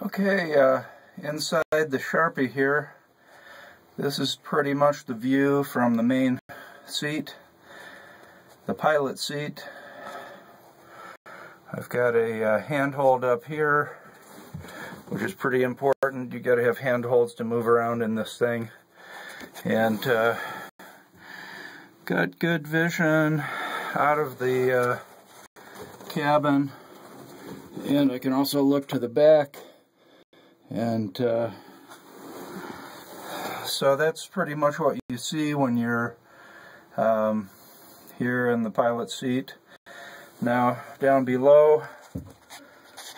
Okay, inside the Sharpie here, this is pretty much the view from the main seat, the pilot seat. I've got a handhold up here, which is pretty important. You got to have handholds to move around in this thing. And got good vision out of the cabin, and I can also look to the back. And so that's pretty much what you see when you're here in the pilot seat. Now down below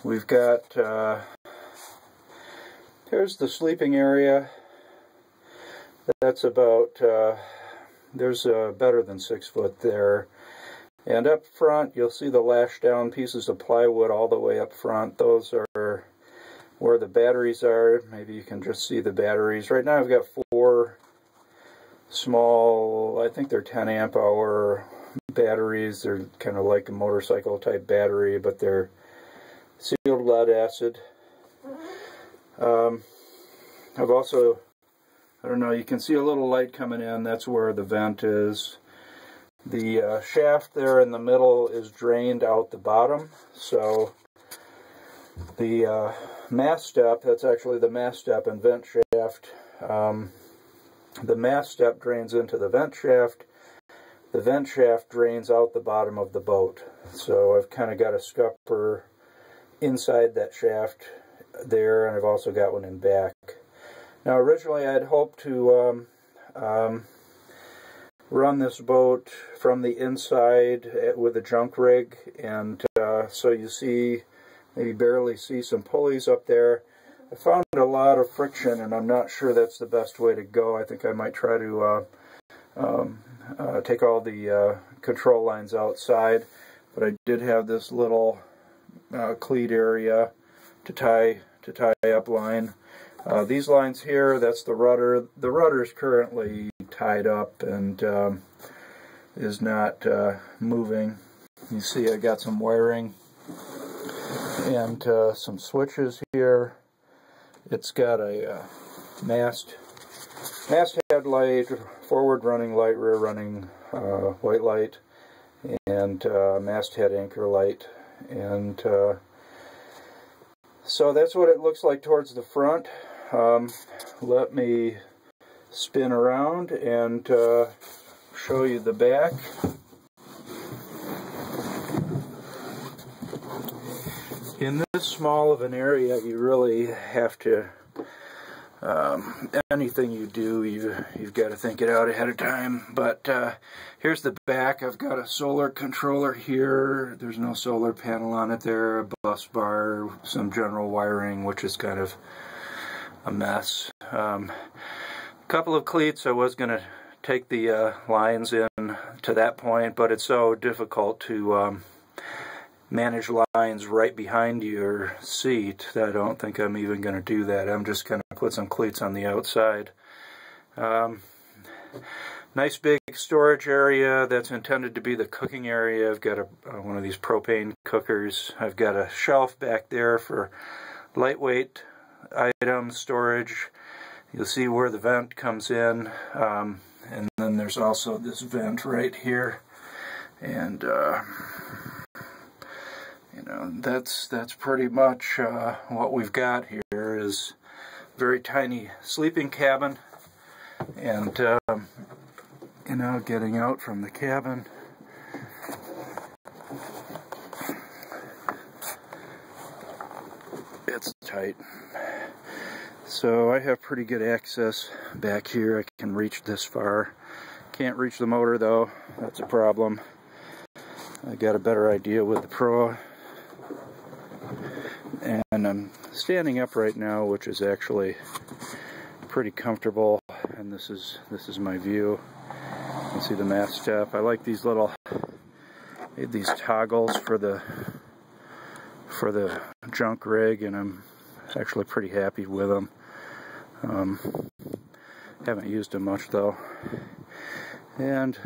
we've got here's the sleeping area. That's about there's better than 6 foot there. And up front you'll see the lashed down pieces of plywood all the way up front. Those are where the batteries are. Maybe you can just see the batteries. Right now I've got 4 small, I think they're 10 amp hour batteries. They're kind of like a motorcycle type battery, but they're sealed lead acid. I've also, I don't know, you can see a little light coming in. That's where the vent is. The shaft there in the middle is drained out the bottom, so the mast step, that's actually the mast step and vent shaft. The mast step drains into the vent shaft. The vent shaft drains out the bottom of the boat. So I've kind of got a scupper inside that shaft there, and I've also got one in back. Now originally I'd hoped to run this boat from the inside with a junk rig, and so you see, maybe barely see some pulleys up there. I found a lot of friction, and I'm not sure that's the best way to go. I think I might try to take all the control lines outside, but I did have this little cleat area to tie up line. These lines here, that's the rudder. The rudder is currently tied up and is not moving. You see I got some wiring and some switches here. It's got a masthead light, forward running light, rear running white light, and masthead anchor light. And so that's what it looks like towards the front. Let me spin around and show you the back. In this small of an area, you really have to, anything you do, you've got to think it out ahead of time. But here's the back. I've got a solar controller here. There's no solar panel on it there, a bus bar, some general wiring, which is kind of a mess. A couple of cleats. I was going to take the lines in to that point, but it's so difficult to manage lines right behind your seat that I don't think I'm even going to do that. I'm just going to put some cleats on the outside. Nice big storage area that's intended to be the cooking area. I've got one of these propane cookers. I've got a shelf back there for lightweight items storage. You'll see where the vent comes in, and then there's also this vent right here. And you know, that's pretty much what we've got here is a very tiny sleeping cabin. And you know, getting out from the cabin, it's tight. So I have pretty good access back here. I can reach this far. Can't reach the motor though, that's a problem. I got a better idea with the Pro. And I'm standing up right now, which is actually pretty comfortable, and this is my view. You can see the mast step. I like these little, these toggles for the junk rig, and I'm actually pretty happy with them. Haven't used them much though. And